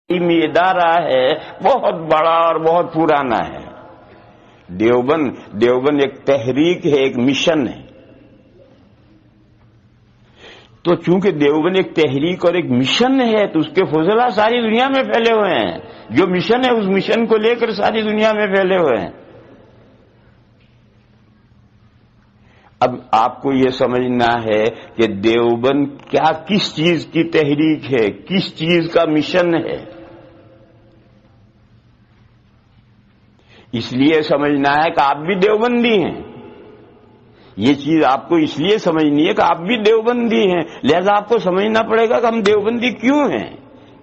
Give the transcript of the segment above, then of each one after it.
تعلیمی ادارہ ہے، بہت بڑا اور بہت پرانا ہے۔ دیوبند ایک تحریک ہے، ایک مشن ہے۔ تو چونکہ دیوبند ایک تحریک اور ایک مشن ہے تو اس کے فضلہ ساری دنیا میں پھیلے ہوئے ہیں۔ جو مشن ہے اس مشن کو لے کر ساری دنیا میں پھیلے ہوئے ہیں۔ اب آپ کو یہ سمجھنا ہے کہ دیوبند کیا کس چیز کی تحریک ہے، کس چیز کا مشن ہے۔ اس لیے سمجھنا ہے کہ آپ بھی دیوبندی ہیں۔ یہ چیز آپ کو اس لیے سمجھنی ہے کہ آپ بھی دیوبندی ہیں، لہذا آپ کو سمجھنا پڑے گا کہ ہم دیوبندی کیوں ہیں،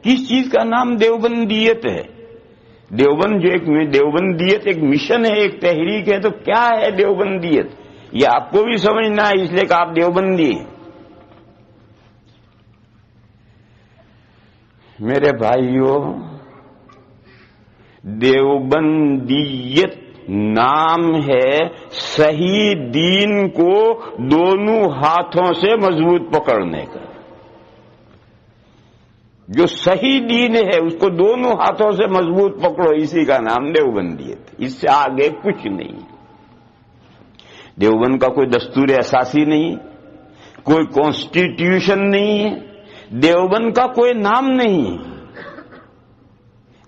کس چیز کا نام دیوبندیت ہے۔ دیوبندیت ایک مشن ہے، ایک تحریک ہے، تو کیا ہے دیوبندیت، یہ آپ کو بھی سمجھنا ہے، اس لیے کہ آپ دیوبندی ہیں۔ میرے بھائیوں، دیوبندیت نام ہے صحیح دین کو دونوں ہاتھوں سے مضبوط پکڑنے کا۔ جو صحیح دین ہے اس کو دونوں ہاتھوں سے مضبوط پکڑو، اسی کا نام دیوبندیت، اس سے آگے کچھ نہیں۔ دیوبند کا کوئی دستور اساسی نہیں، کوئی کانسٹیٹیوشن نہیں ہے، دیوبند کا کوئی نام نہیں۔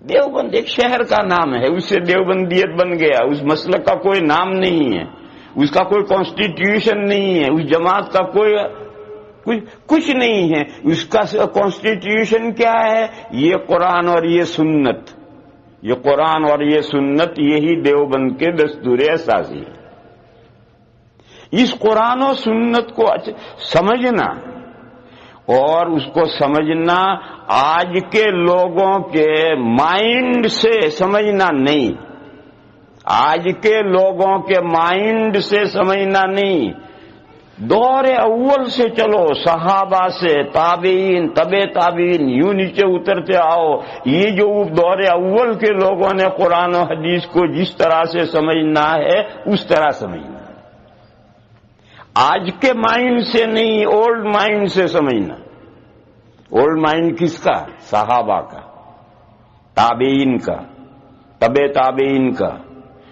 دیوبند ایک شہر کا نام ہے، اس سے دیوبندیت بن گیا، اس مسلک کا کوئی نام نہیں ہے، اس کا کوئی کانسٹیٹیوشن نہیں ہے، اس جماعت کا کچھ نہیں ہے۔ اس کا کانسٹیٹیوشن کیا ہے؟ یہ قرآن اور یہ سنت، یہ قرآن اور یہ سنت، یہی دیوبند کے دستور اساسی ہے۔ اس قرآن و سنت کو سمجھنا اور اس کو سمجھنا آج کے لوگوں کے مائنڈ سے سمجھنا نہیں، آج کے لوگوں کے مائنڈ سے سمجھنا نہیں۔ دور اول سے چلو، صحابہ سے، تابعین، تابعین، یوں نیچے اترتے آؤ۔ یہ جو دور اول کے لوگوں نے قرآن و حدیث کو جس طرح سے سمجھنا ہے اس طرح سمجھنا، آج کے مائنڈ سے نہیں، اولڈ مائنڈ سے سمجھنا۔ اولڈ مائنڈ کس کا؟ صحابہ کا، تابعین کا، تابعین کا۔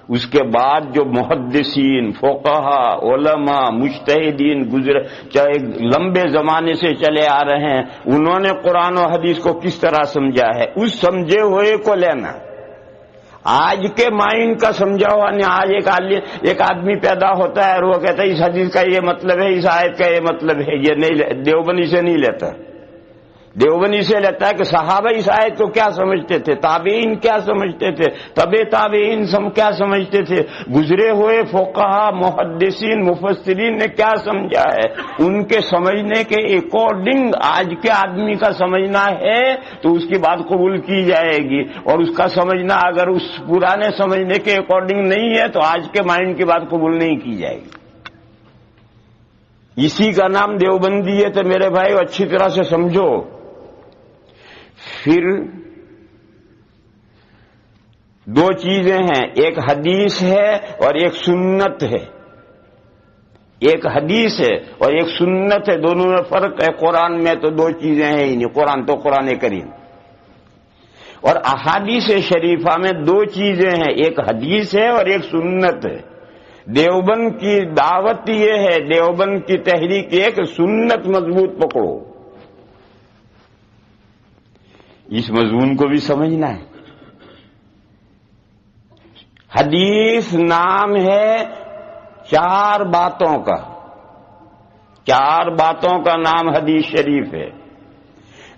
اس کے بعد جو محدثین، فقہا، علماء، مجتہدین گزرے، چاہے لمبے زمانے سے چلے آ رہے ہیں، انہوں نے قرآن و حدیث کو کس طرح سمجھا ہے، اس سمجھے ہوئے کو لینا۔ آج کے مائنڈ کا سمجھا ہوا نہیں۔ آج ایک آدمی پیدا ہوتا ہے اور وہ کہتا ہے اس حدیث کا یہ مطلب ہے، اس آیت کا یہ مطلب ہے، یہ نہیں، دیوبند اسے نہیں لیتا۔ دیوبند اسے لیتا ہے کہ صحابہ اس آیت کو کیا سمجھتے تھے، تابعین کیا سمجھتے تھے، تابعین کیا سمجھتے تھے، گزرے ہوئے فقہا، محدثین، مفسرین نے کیا سمجھا ہے، ان کے سمجھنے کے اکارڈنگ آج کے آدمی کا سمجھنا ہے تو اس کی بات قبول کی جائے گی، اور اس کا سمجھنا اگر اس پرانے سمجھنے کے اکارڈنگ نہیں ہے تو آج کے مائنڈ کی بات قبول نہیں کی جائے گی۔ اسی کا نام دیوبندیت ہے میرے بھائی، اچھی طرح سے سمجھو۔ پھر دو چیزیں ہیں، ایک حدیث ہے اور ایک سنت ہے۔ ایک حدیث ہے اور ایک سنت ہے، دونوں میں فرق ہے۔ قرآن میں تو دو چیزیں ہیں ہی نہیں، قرآن تو قرآن کریم، اور احادیث شریفہ میں دو چیزیں ہیں، ایک حدیث ہے اور ایک سنت ہے۔ دیوبند کی دعوت یہ ہے، دیوبند کی تحریک یہ ہے کہ سنت مضبوط پکڑو۔ اس مضمون کو بھی سمجھنا ہے۔ حدیث نام ہے چار باتوں کا، چار باتوں کا نام حدیث شریف ہے۔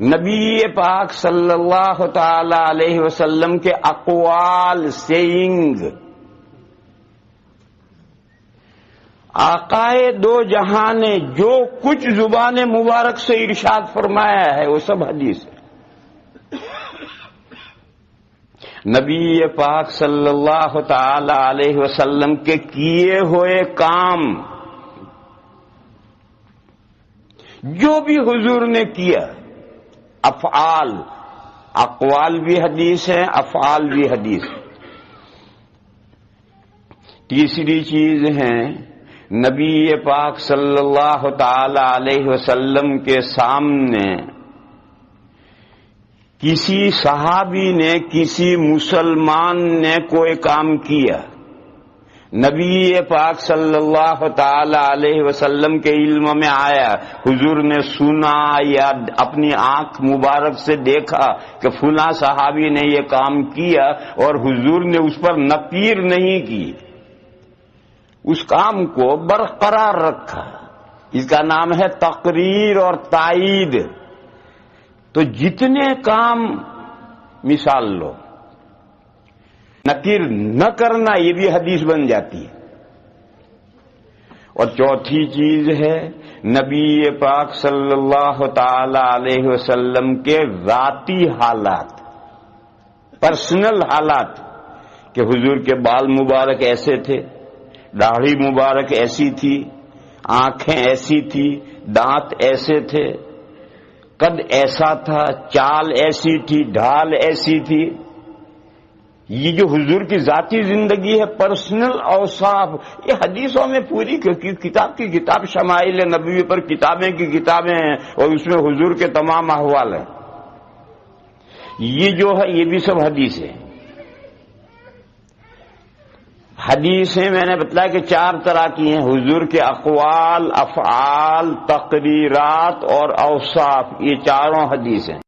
نبی پاک صلی اللہ تعالی علیہ وسلم کے اقوال، سیئنگ، آقائے دو جہاں نے جو کچھ زبان مبارک سے ارشاد فرمایا ہے وہ سب حدیث ہے۔ نبی پاک صلی اللہ تعالی علیہ وسلم کے کیے ہوئے کام، جو بھی حضور نے کیا، افعال، اقوال بھی حدیث ہیں، افعال بھی حدیث ہیں۔ تیسری چیز ہے نبی پاک صلی اللہ تعالی علیہ وسلم کے سامنے کسی صحابی نے، کسی مسلمان نے کوئی کام کیا، نبی پاک صلی اللہ تعالی علیہ وسلم کے علم میں آیا، حضور نے سنا یا اپنی آنکھ مبارک سے دیکھا کہ فلاں صحابی نے یہ کام کیا اور حضور نے اس پر نپیر نہیں کی، اس کام کو برقرار رکھا، اس کا نام ہے تقریر اور تائید۔ تو جتنے کام، مثال لو، نکیر نہ کرنا، یہ بھی حدیث بن جاتی ہے۔ اور چوتھی چیز ہے نبی پاک صلی اللہ تعالی علیہ وسلم کے ذاتی حالات، پرسنل حالات، کہ حضور کے بال مبارک ایسے تھے، داڑھی مبارک ایسی تھی، آنکھیں ایسی تھی، دانت ایسے تھے، قد ایسا تھا، چال ایسی تھی، ڈھال ایسی تھی۔ یہ جو حضور کی ذاتی زندگی ہے، پرسنل اوصاف، یہ حدیثوں میں پوری کتاب کی کتاب شمائل نبوی پر کتابیں کی کتابیں ہیں، اور اس میں حضور کے تمام احوال ہیں۔ یہ جو ہے یہ بھی سب حدیث ہے۔ حدیثیں میں نے بتلایا کہ 4 طرح کی ہیں، حضور کے اقوال، افعال، تقریرات اور اوصاف، یہ چاروں حدیث ہیں۔